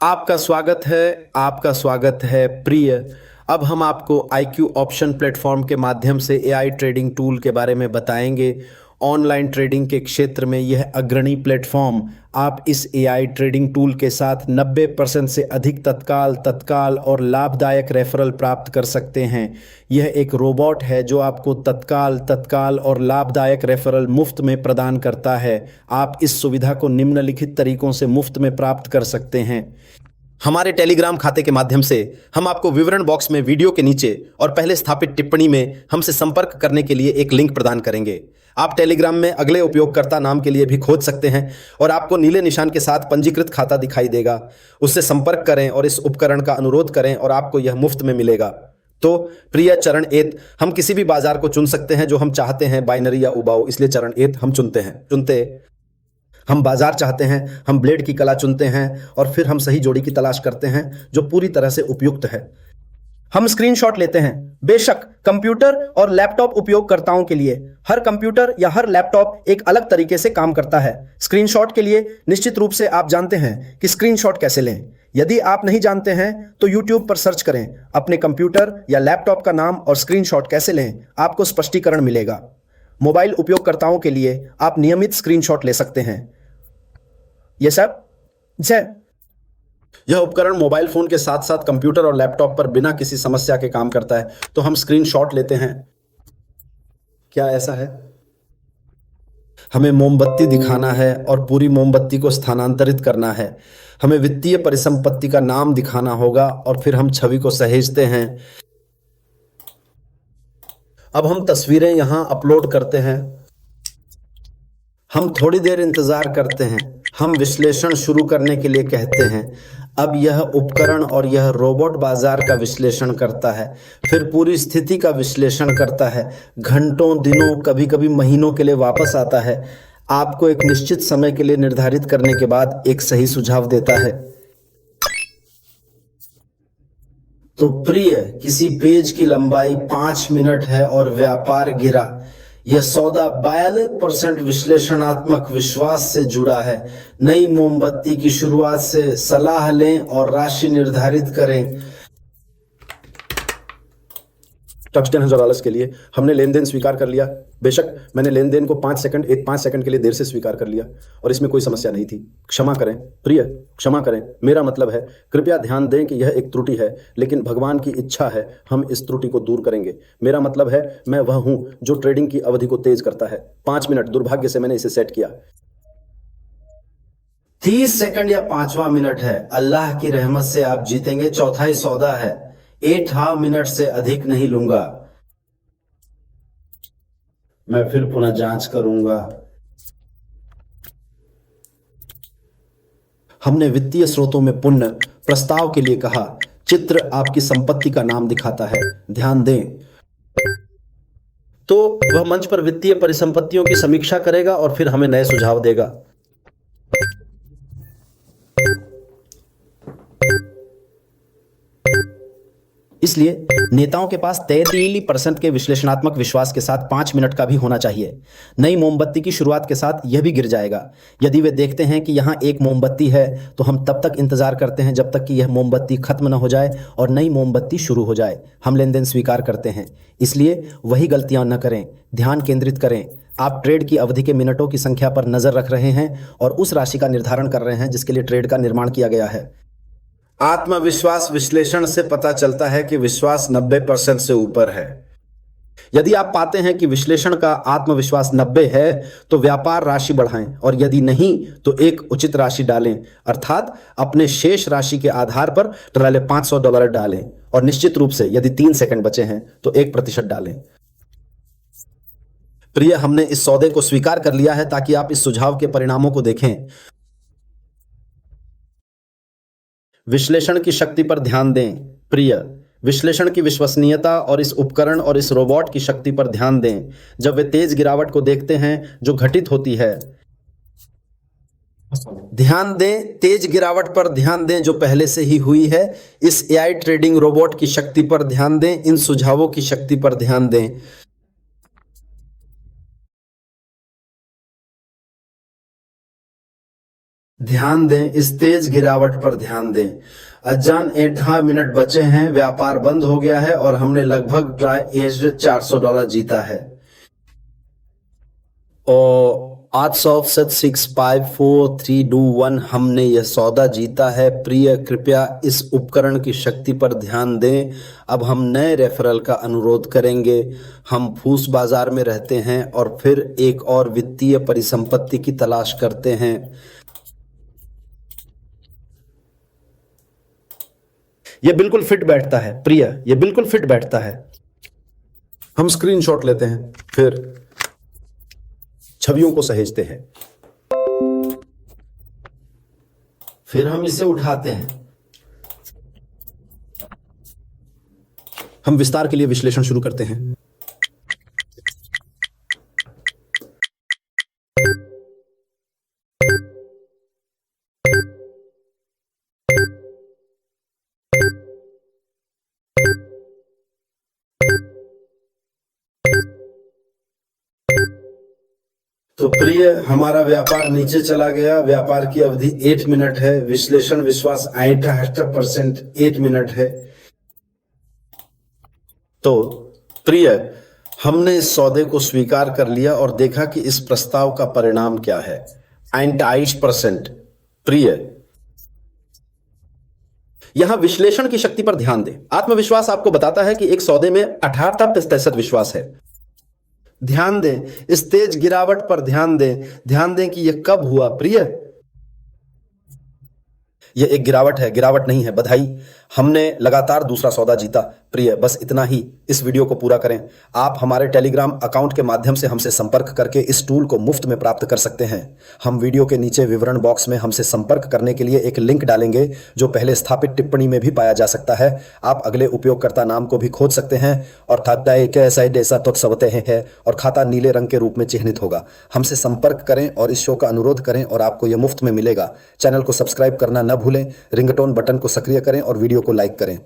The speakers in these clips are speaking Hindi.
आपका स्वागत है प्रिय। अब हम आपको IQ ऑप्शन प्लेटफॉर्म के माध्यम से AI ट्रेडिंग टूल के बारे में बताएंगे। ऑनलाइन ट्रेडिंग के क्षेत्र में यह अग्रणी प्लेटफॉर्म, आप इस AI ट्रेडिंग टूल के साथ 90% से अधिक तत्काल और लाभदायक रेफरल प्राप्त कर सकते हैं। यह एक रोबोट है जो आपको तत्काल और लाभदायक रेफरल मुफ्त में प्रदान करता है। आप इस सुविधा को निम्नलिखित तरीकों से मुफ्त में प्राप्त कर सकते हैं। हमारे टेलीग्राम खाते के माध्यम से हम आपको विवरण बॉक्स में वीडियो के नीचे और पहले स्थापित टिप्पणी में हमसे संपर्क करने के लिए एक लिंक प्रदान करेंगे। आप टेलीग्राम में अगले उपयोगकर्ता नाम के लिए भी खोज सकते हैं और आपको नीले निशान के साथ पंजीकृत खाता दिखाई देगा। उससे संपर्क करें और इस उपकरण का अनुरोध करें और आपको यह मुफ्त में मिलेगा। तो प्रिय चरण एत, हम किसी भी बाजार को चुन सकते हैं जो हम चाहते हैं, बाइनरी या उबाऊ, इसलिए चरण एत हम चुनते हम बाजार चाहते हैं, हम ब्लेड की कला चुनते हैं और फिर हम सही जोड़ी की तलाश करते हैं जो पूरी तरह से उपयुक्त है। हम स्क्रीनशॉट लेते हैं। बेशक कंप्यूटर और लैपटॉप उपयोगकर्ताओं के लिए हर कंप्यूटर या हर लैपटॉप एक अलग तरीके से काम करता है। स्क्रीनशॉट के लिए निश्चित रूप से आप जानते हैं कि स्क्रीनशॉट कैसे लें। यदि आप नहीं जानते हैं तो YouTube पर सर्च करें, अपने कंप्यूटर या लैपटॉप का नाम और स्क्रीनशॉट कैसे लें, आपको स्पष्टीकरण मिलेगा। मोबाइल उपयोगकर्ताओं के लिए आप नियमित स्क्रीनशॉट ले सकते हैं। ये सब जय यह उपकरण मोबाइल फोन के साथ साथ कंप्यूटर और लैपटॉप पर बिना किसी समस्या के काम करता है। तो हम स्क्रीनशॉट लेते हैं। क्या ऐसा है? हमें मोमबत्ती दिखाना है और पूरी मोमबत्ती को स्थानांतरित करना है। हमें वित्तीय परिसंपत्ति का नाम दिखाना होगा और फिर हम छवि को सहेजते हैं। अब हम तस्वीरें यहां अपलोड करते हैं। हम थोड़ी देर इंतजार करते हैं। हम विश्लेषण शुरू करने के लिए कहते हैं। अब यह उपकरण और यह रोबोट बाजार का विश्लेषण करता है, फिर पूरी स्थिति का विश्लेषण करता है, घंटों, दिनों, कभी कभी महीनों के लिए वापस आता है, आपको एक निश्चित समय के लिए निर्धारित करने के बाद एक सही सुझाव देता है। तो प्रिय, किसी पेज की लंबाई 5 मिनट है और व्यापार गिरा। यह सौदा 42% विश्लेषणात्मक विश्वास से जुड़ा है। नई मोमबत्ती की शुरुआत से सलाह लें और राशि निर्धारित करें। टच $10,000 के लिए हमने लेन देन स्वीकार कर लिया। बेशक मैंने लेन देन को 5 सेकंड के लिए देर से स्वीकार कर लिया और इसमें कोई समस्या नहीं थी। क्षमा करें प्रिय, क्षमा करें। मेरा मतलब है, कृपया ध्यान दें कि यह एक त्रुटि है, लेकिन भगवान की इच्छा है हम इस त्रुटि को दूर करेंगे। मेरा मतलब है, मैं वह हूं जो ट्रेडिंग की अवधि को तेज करता है। 5 मिनट, दुर्भाग्य से मैंने इसे सेट किया। 30 सेकंड या 5वां मिनट है। अल्लाह की रहमत से आप जीतेंगे। चौथा ही सौदा है। 8 मिनट से अधिक नहीं लूंगा। मैं फिर पुनः जांच करूंगा। हमने वित्तीय स्रोतों में पुण्य प्रस्ताव के लिए कहा। चित्र आपकी संपत्ति का नाम दिखाता है, ध्यान दें। तो वह मंच पर वित्तीय परिसंपत्तियों की समीक्षा करेगा और फिर हमें नए सुझाव देगा। इसलिए नेताओं के पास 33% के विश्लेषणात्मक विश्वास के साथ 5 मिनट का भी होना चाहिए। नई मोमबत्ती की शुरुआत के साथ यह भी गिर जाएगा। यदि वे देखते हैं कि यहाँ एक मोमबत्ती है तो हम तब तक इंतजार करते हैं जब तक कि यह मोमबत्ती खत्म न हो जाए और नई मोमबत्ती शुरू हो जाए। हम लेन देन स्वीकार करते हैं। इसलिए वही गलतियां न करें, ध्यान केंद्रित करें। आप ट्रेड की अवधि के मिनटों की संख्या पर नजर रख रहे हैं और उस राशि का निर्धारण कर रहे हैं जिसके लिए ट्रेड का निर्माण किया गया है। आत्मविश्वास विश्लेषण से पता चलता है कि विश्वास 90% से ऊपर है। यदि आप पाते हैं कि विश्लेषण का आत्मविश्वास 90 है तो व्यापार राशि बढ़ाएं और यदि नहीं तो एक उचित राशि डालें, अर्थात अपने शेष राशि के आधार पर ट्राले $500 डालें और निश्चित रूप से यदि 3 सेकंड बचे हैं तो 1% डालें। प्रिय, हमने इस सौदे को स्वीकार कर लिया है ताकि आप इस सुझाव के परिणामों को देखें। विश्लेषण की शक्ति पर ध्यान दें। प्रिय, विश्लेषण की विश्वसनीयता और इस उपकरण और इस रोबोट की शक्ति पर ध्यान दें। जब वे तेज गिरावट को देखते हैं जो घटित होती है, ध्यान दें, तेज गिरावट पर ध्यान दें जो पहले से ही हुई है। इस AI ट्रेडिंग रोबोट की शक्ति पर ध्यान दें, इन सुझावों की शक्ति पर ध्यान दें। ध्यान दें, इस तेज गिरावट पर ध्यान दें। अजान 8 मिनट बचे हैं, व्यापार बंद हो गया है और हमने लगभग ड्राई एज $400 जीता है। और 8 6 5 4 3 2 1 हमने यह सौदा जीता है। प्रिय, कृपया इस उपकरण की शक्ति पर ध्यान दें। अब हम नए रेफरल का अनुरोध करेंगे। हम फूस बाजार में रहते हैं और फिर एक और वित्तीय परिसंपत्ति की तलाश करते हैं। यह बिल्कुल फिट बैठता है प्रिय, यह बिल्कुल फिट बैठता है। हम स्क्रीनशॉट लेते हैं, फिर छवियों को सहेजते हैं, फिर हम इसे उठाते हैं। हम विस्तार के लिए विश्लेषण शुरू करते हैं। तो प्रिय, हमारा व्यापार नीचे चला गया। व्यापार की अवधि 8 मिनट है। विश्लेषण विश्वास 68% 8 मिनट है। तो प्रिय, हमने इस सौदे को स्वीकार कर लिया और देखा कि इस प्रस्ताव का परिणाम क्या है। 28%। प्रिय, यहां विश्लेषण की शक्ति पर ध्यान दें। आत्मविश्वास आपको बताता है कि एक सौदे में 18% विश्वास है। ध्यान दें, इस तेज गिरावट पर ध्यान दें। ध्यान दें कि यह कब हुआ प्रिय। यह एक गिरावट है, गिरावट नहीं है। बधाई, हमने लगातार दूसरा सौदा जीता। प्रिय, बस इतना ही। इस वीडियो को पूरा करें। आप हमारे टेलीग्राम अकाउंट के माध्यम से हमसे संपर्क करके इस टूल को मुफ्त में प्राप्त कर सकते हैं। हम वीडियो के नीचे विवरण बॉक्स में हमसे संपर्क करने के लिए एक लिंक डालेंगे, जो पहले स्थापित टिप्पणी में भी पाया जा सकता है। आप अगले उपयोगकर्ता नाम को भी खोज सकते हैं और और खाता नीले रंग के रूप में चिन्हित होगा। हमसे संपर्क करें और इस शो का अनुरोध करें और आपको यह मुफ्त में मिलेगा। चैनल को सब्सक्राइब करना न भूलें। रिंगटोन बटन को सक्रिय करें और वीडियो को लाइक करें।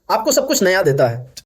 आपको सब कुछ नया देता है।